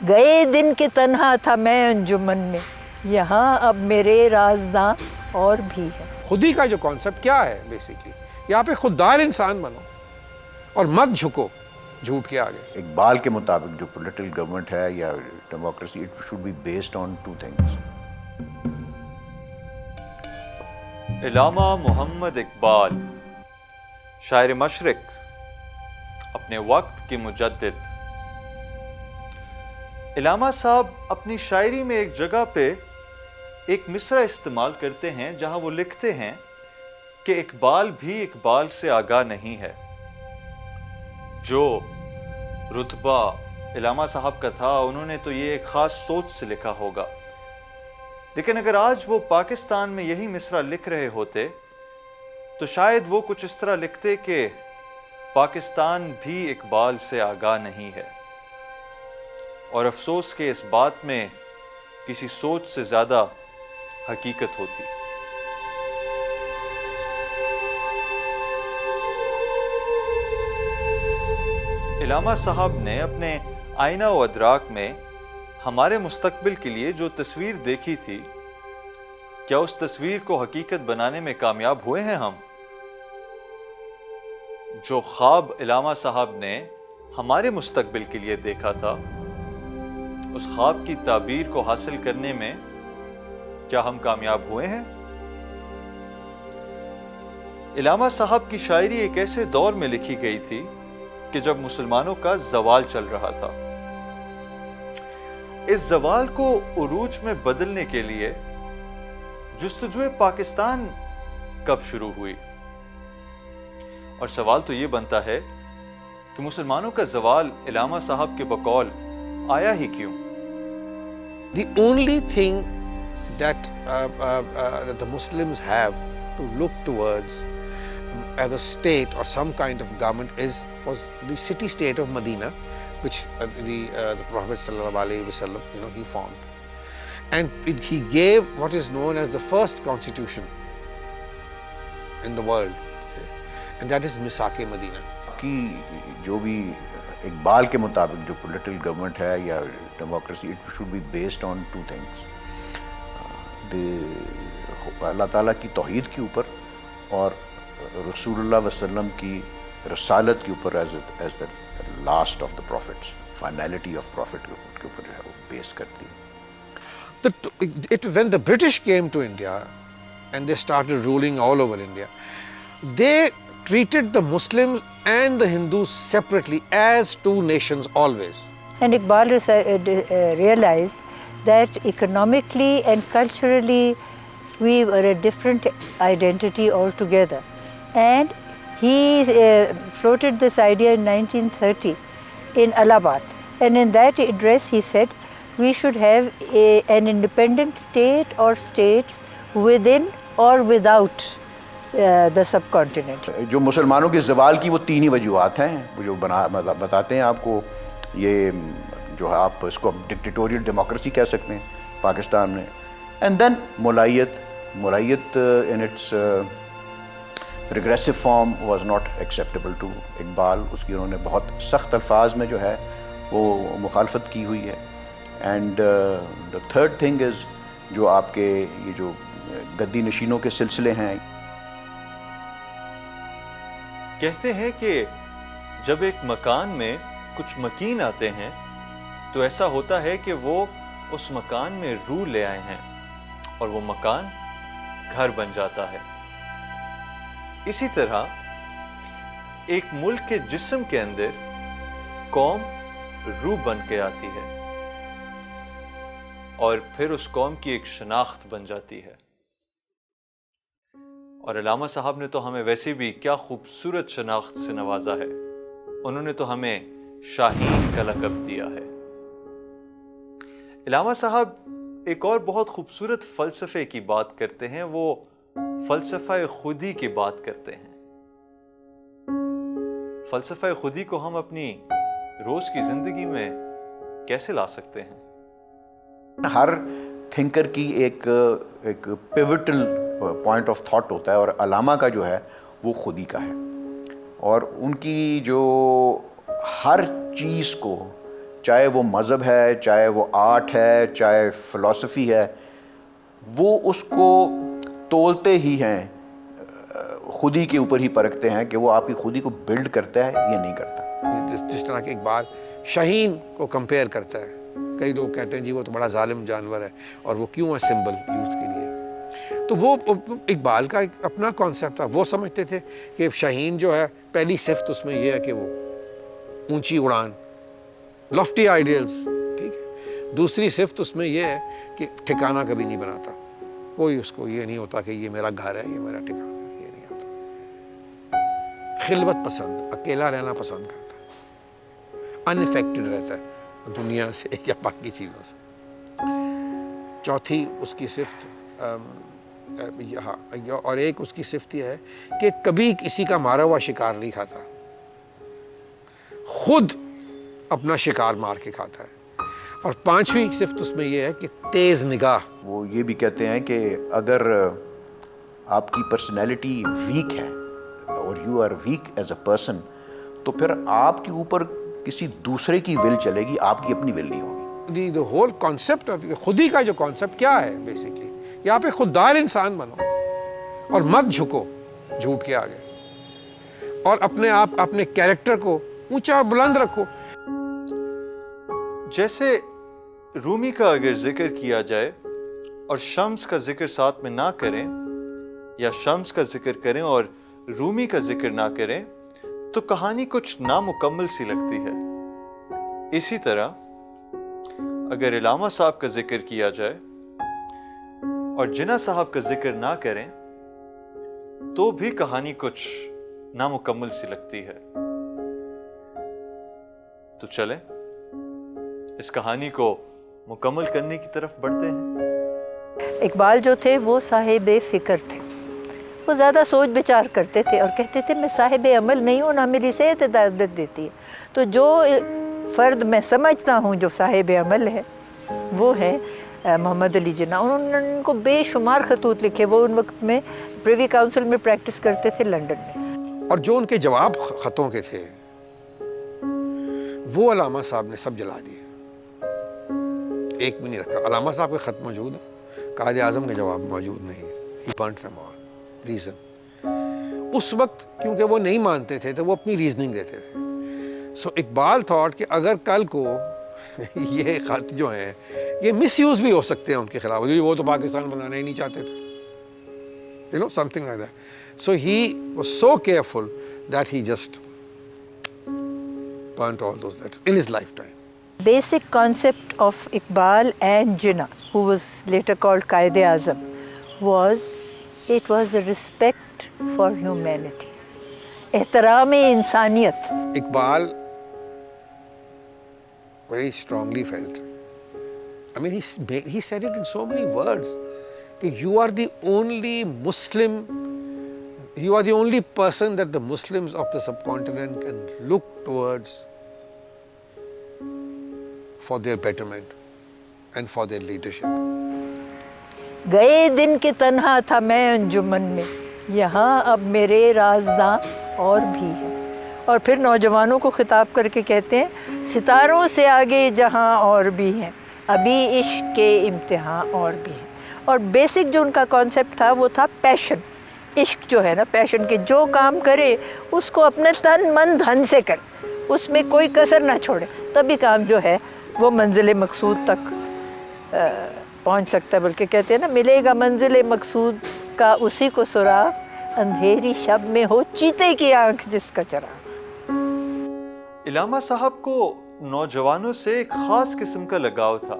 گئے دن کے تنہا تھا میں انجمن میں، یہاں اب میرے رازداں اور بھی ہے۔ خودی کا جو کانسیپٹ کیا ہے بیسیکلی، یہاں پہ خوددار انسان بنو اور مت جھکو جھوٹ کے آگے۔ اقبال کے مطابق جو پولیٹیکل گورنمنٹ ہے یا democracy, it should be based on two things. علامہ محمد اقبال، شاعر مشرق، اپنے وقت کے مجدد۔ علامہ صاحب اپنی شاعری میں ایک جگہ پہ ایک مصرع استعمال کرتے ہیں جہاں وہ لکھتے ہیں کہ اقبال بھی اقبال سے آگاہ نہیں ہے۔ جو رتبہ علامہ صاحب کا تھا انہوں نے تو یہ ایک خاص سوچ سے لکھا ہوگا، لیکن اگر آج وہ پاکستان میں یہی مصرع لکھ رہے ہوتے تو شاید وہ کچھ اس طرح لکھتے کہ پاکستان بھی اقبال سے آگاہ نہیں ہے، اور افسوس کہ اس بات میں کسی سوچ سے زیادہ حقیقت ہوتی۔ علامہ صاحب نے اپنے آئینہ و ادراک میں ہمارے مستقبل کے لیے جو تصویر دیکھی تھی، کیا اس تصویر کو حقیقت بنانے میں کامیاب ہوئے ہیں ہم؟ جو خواب علامہ صاحب نے ہمارے مستقبل کے لیے دیکھا تھا، اس خواب کی تعبیر کو حاصل کرنے میں کیا ہم کامیاب ہوئے ہیں؟ علامہ صاحب کی شاعری ایک ایسے دور میں لکھی گئی تھی کہ جب مسلمانوں کا زوال چل رہا تھا۔ اس زوال کو عروج میں بدلنے کے لیے جستجوئے پاکستان کب شروع ہوئی؟ اور سوال تو یہ بنتا ہے کہ مسلمانوں کا زوال علامہ صاحب کے بقول آیا ہی کیوں؟ The only thing that the Muslims have to look towards as a state or some kind of government was the city state of Medina, which the Prophet sallallahu alaihi wasallam, he formed, and he gave what is known as the first constitution in the world, and that is Misaq-e Medina. کہ جو بھی اقبال کے مطابق جو political government ہے یا democracy, it should be based on two things, اللہ تعالیٰ کی توحید کے اوپر اور رسول اللہ علیہ وسلم کی رسالت کے اوپر as the last of the prophets, finality of prophet کے اوپر جو ہے وہ بیس کرتی ہے۔ When the British came to India and they started ruling all over India, they treated the Muslims and the Hindus separately as two nations always. And Iqbal realized that economically and culturally we were a different identity altogether. And he floated this idea in 1930 in Allahabad. And in that address he said we should have an independent state or states within or without the subcontinent. جو مسلمانوں کے زوال کی وہ تین ہی وجوہات ہیں، وہ جو بتاتے ہیں آپ کو، یہ جو ہے آپ اس کو ڈکٹیٹوریل ڈیموکریسی کہہ سکتے ہیں پاکستان میں، اینڈ دین مولائیت in its regressive form was not acceptable to Iqbal, اس کی انہوں نے بہت سخت الفاظ میں جو ہے وہ مخالفت کی ہوئی ہے۔ And the third thing is جو آپ کے یہ جو گدی نشینوں کے سلسلے ہیں، کہتے ہیں کہ جب ایک مکان میں کچھ مکین آتے ہیں تو ایسا ہوتا ہے کہ وہ اس مکان میں روح لے آئے ہیں اور وہ مکان گھر بن جاتا ہے۔ اسی طرح ایک ملک کے جسم کے اندر قوم روح بن کے آتی ہے اور پھر اس قوم کی ایک شناخت بن جاتی ہے۔ اور علامہ صاحب نے تو ہمیں ویسے بھی کیا خوبصورت شناخت سے نوازا ہے، انہوں نے تو ہمیں شاہین کا لقب دیا ہے۔ علامہ صاحب ایک اور بہت خوبصورت فلسفے کی بات کرتے ہیں، وہ فلسفہ خودی کی بات کرتے ہیں۔ فلسفہ خودی کو ہم اپنی روز کی زندگی میں کیسے لا سکتے ہیں؟ ہر تھنکر کی ایک پیوٹل پوائنٹ آف تھاٹ ہوتا ہے، اور علامہ کا جو ہے وہ خودی کا ہے، اور ان کی جو ہر چیز کو چاہے وہ مذہب ہے، چاہے وہ آرٹ ہے، چاہے فلسفی ہے، وہ اس کو تولتے ہی ہیں، خودی کے اوپر ہی پرکھتے ہیں کہ وہ آپ کی خودی کو بلڈ کرتا ہے یا نہیں کرتا۔ جس طرح کہ اقبال شاہین کو کمپیئر کرتا ہے، کئی لوگ کہتے ہیں جی وہ تو بڑا ظالم جانور ہے اور وہ کیوں ہے سمبل یوتھ کے لیے، تو وہ اقبال کا ایک اپنا کانسیپٹ تھا۔ وہ سمجھتے تھے کہ شاہین جو ہے پہلی صفت اس میں یہ ہے کہ وہ اونچی اڑان، لافٹی آئیڈیلز، ٹھیک ہے۔ دوسری صفت اس میں یہ ہے کہ ٹھکانہ کبھی نہیں بناتا، کوئی اس کو یہ نہیں ہوتا کہ یہ میرا گھر ہے، یہ میرا ٹھکانہ ہے، یہ نہیں ہوتا۔ خلوت پسند، اکیلا رہنا پسند کرتا ہے، ان افیکٹڈ رہتا ہے دنیا سے یا باقی چیزوں سے۔ چوتھی اس کی صفت اور ایک اس کی صفت یہ ہے کہ کبھی کسی کا مارا ہوا شکار نہیں کھاتا، خود اپنا شکار مار کے کھاتا ہے۔ اور پانچویں صفت اس میں یہ ہے کہ تیز نگاہ۔ وہ یہ بھی کہتے ہیں کہ اگر آپ کی پرسنالٹی ویک ہے اور you are weak as a person, تو پھر آپ کے اوپر کسی دوسرے کی ول چلے گی، آپ کی اپنی ول نہیں ہوگی۔ دی ہول کانسیپٹ آف خودی کا جو کانسیپٹ کیا ہے بیسیکلی، یہاں پہ خوددار انسان بنو اور مت جھکو جھوٹ کے آگے، اور اپنے آپ اپنے کیریکٹر کو اونچا بلند رکھو۔ جیسے رومی کا اگر ذکر کیا جائے اور شمس کا ذکر ساتھ میں نہ کریں، یا شمس کا ذکر کریں اور رومی کا ذکر نہ کریں، تو کہانی کچھ نامکمل سی لگتی ہے۔ اسی طرح اگر علامہ صاحب کا ذکر کیا جائے اور جناح صاحب کا ذکر نہ کریں تو بھی کہانی کچھ نامکمل سی لگتی ہے۔ تو چلیں اس کہانی کو مکمل کرنے کی طرف بڑھتے ہیں۔ اقبال جو تھے وہ صاحب فکر تھے، وہ زیادہ سوچ بچار کرتے تھے اور کہتے تھے میں صاحب عمل نہیں ہوں، نہ میری صحت اجازت دیتی ہے۔ تو جو فرد میں سمجھتا ہوں جو صاحب عمل ہے وہ ہے محمد علی جناح۔ انہوں نے ان کو بے شمار خطوط لکھے، وہ ان وقت میں پریوی کاؤنسل میں پریکٹس کرتے تھے لنڈن میں۔ اور جو ان کے جواب خطوں کے تھے وہ علامہ صاحب نے سب جلا دیے، ایک بھی نہیں رکھا۔ علامہ صاحب کے خط موجود ہیں، قائد اعظم کے جواب موجود نہیں ہے۔ He burnt them all. Reason اس وقت کیونکہ وہ نہیں مانتے تھے تو وہ اپنی ریزننگ دیتے تھے۔ سو اقبال تھاٹ کہ اگر کل کو یہ خط جو ہیں یہ مس یوز بھی ہو سکتے ہیں ان کے خلاف، وہ تو پاکستان بنانا ہی نہیں چاہتے تھے، you know, something like that. So he was so careful that he just burnt all those letters in his lifetime. Basic concept of Iqbal and Jinnah, who was later called Qaid-e-Azam, was it was a respect for humanity. احترام انسانیت. Iqbal very strongly felt, I mean he said it in so many words, that you are the only Muslim, you are the only person that the Muslims of the subcontinent can look towards for their betterment and for their leadership. گئے دن کے تنہا تھا میں انجمن میں، یہاں اب میرے رازداں اور بھی ہیں۔ اور پھر نوجوانوں کو خطاب کر کے کہتے ہیں ستاروں سے آگے جہاں اور بھی ہیں، ابھی عشق کے امتحان اور بھی ہیں۔ اور بیسک جو ان کا کانسیپٹ تھا وہ تھا پیشن، عشق جو ہے نا، پیشن کے جو کام کرے اس کو اپنے تن من دھن سے کرے، اس میں کوئی کسر نہ چھوڑے، تبھی کام جو ہے وہ منزل مقصود تک پہنچ سکتا ہے۔ بلکہ کہتے ہیں نا ملے گا منزل مقصود کا اسی کو سراغ، اندھیری شب میں ہو چیتے کی آنکھ جس کا چراغ۔ علامہ صاحب کو نوجوانوں سے ایک خاص قسم کا لگاؤ تھا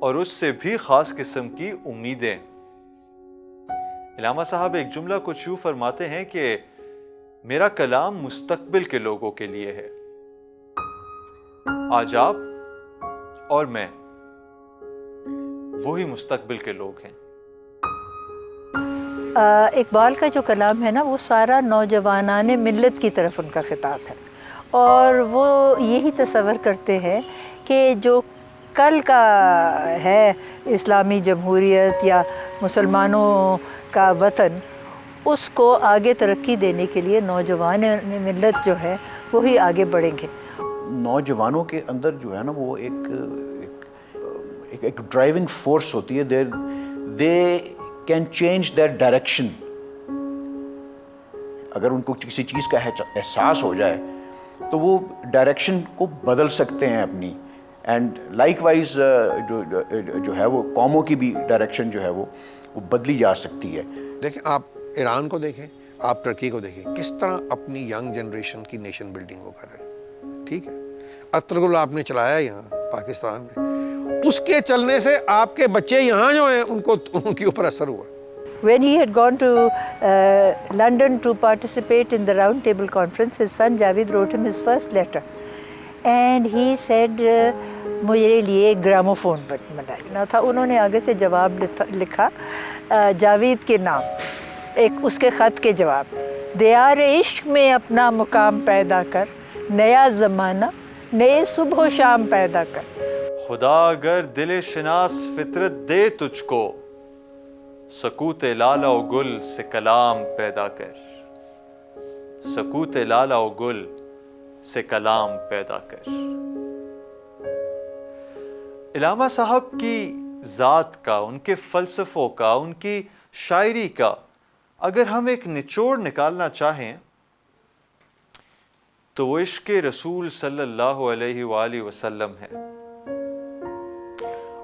اور اس سے بھی خاص قسم کی امیدیں۔ علامہ صاحب ایک جملہ کچھ یوں فرماتے ہیں کہ میرا کلام مستقبل کے لوگوں کے لیے ہے، آج آپ اور میں وہی مستقبل کے لوگ ہیں۔ اقبال کا جو کلام ہے نا وہ سارا نوجوانان ملت کی طرف ان کا خطاب ہے، اور وہ یہی تصور کرتے ہیں کہ جو کل کا ہے اسلامی جمہوریت یا مسلمانوں کا وطن، اس کو آگے ترقی دینے کے لیے نوجوان ملت جو ہے وہی آگے بڑھیں گے۔ نوجوانوں کے اندر جو ہے نا وہ ایک ڈرائیونگ فورس ہوتی ہے. They can change that direction. اگر ان کو کسی چیز کا احساس ہو جائے تو وہ ڈائریکشن کو بدل سکتے ہیں اپنی. اینڈ لائک وائز جو ہے وہ قوموں کی بھی ڈائریکشن جو ہے وہ بدلی جا سکتی ہے. دیکھیں آپ ایران کو دیکھیں, آپ ترکی کو دیکھیں, کس طرح اپنی ینگ جنریشن کی نیشن بلڈنگ وہ کر رہے ہیں. ٹھیک ہے, ارطغرل آپ نے چلایا یہاں پاکستان میں, اس کے چلنے سے آپ کے بچے یہاں جو ہیں ان کے اوپر اثر ہوا. When he had gone to London to participate in the Round Table Conference, his son Javed wrote him his first letter. And he said, مجھے لیے گراموفون بنانا تھا. انہوں نے آگے سے جواب لکھا جاوید کے نام, ایک اس کے خط کے جواب, دیار عشق میں اپنا مقام پیدا کر, نیا زمانہ نئے صبح و شام پیدا کر. خدا اگر دل شناس فطرت دے تجھ کو, سکوت لالا و گل سے کلام پیدا کر. سکوت لالا و گل سے کلام پیدا کر. علامہ صاحب کی ذات کا, ان کے فلسفوں کا, ان کی شاعری کا اگر ہم ایک نچوڑ نکالنا چاہیں تو وہ عشق رسول صلی اللہ علیہ وآلہ وسلم ہے.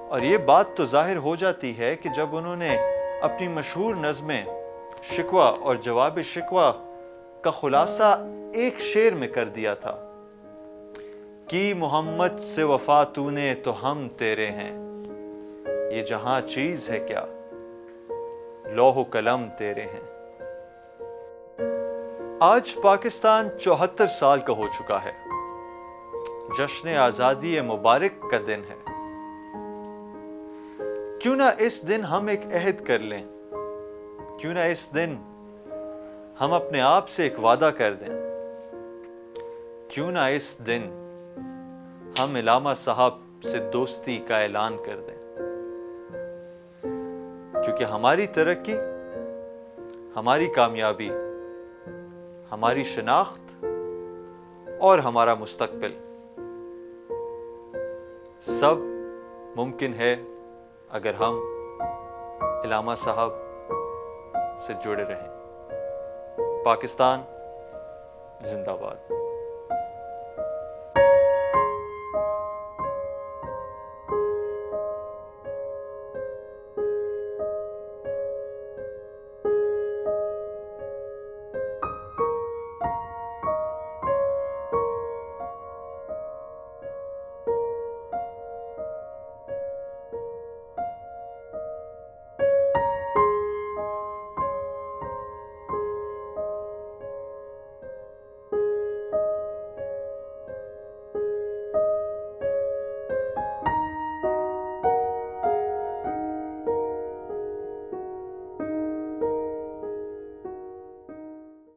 اور یہ بات تو ظاہر ہو جاتی ہے کہ جب انہوں نے اپنی مشہور نظمیں شکوہ اور جواب شکوہ کا خلاصہ ایک شعر میں کر دیا تھا کہ محمد سے وفا تو نے تو ہم تیرے ہیں, یہ جہاں چیز ہے کیا لوح و قلم تیرے ہیں. آج پاکستان 74 سال کا ہو چکا ہے. جشن آزادی مبارک کا دن ہے. کیوں نہ اس دن ہم ایک عہد کر لیں, کیوں نہ اس دن ہم اپنے آپ سے ایک وعدہ کر دیں, کیوں نہ اس دن ہم علامہ صاحب سے دوستی کا اعلان کر دیں. کیونکہ ہماری ترقی, ہماری کامیابی, ہماری شناخت اور ہمارا مستقبل سب ممکن ہے اگر ہم علامہ صاحب سے جڑے رہیں. پاکستان زندہ باد.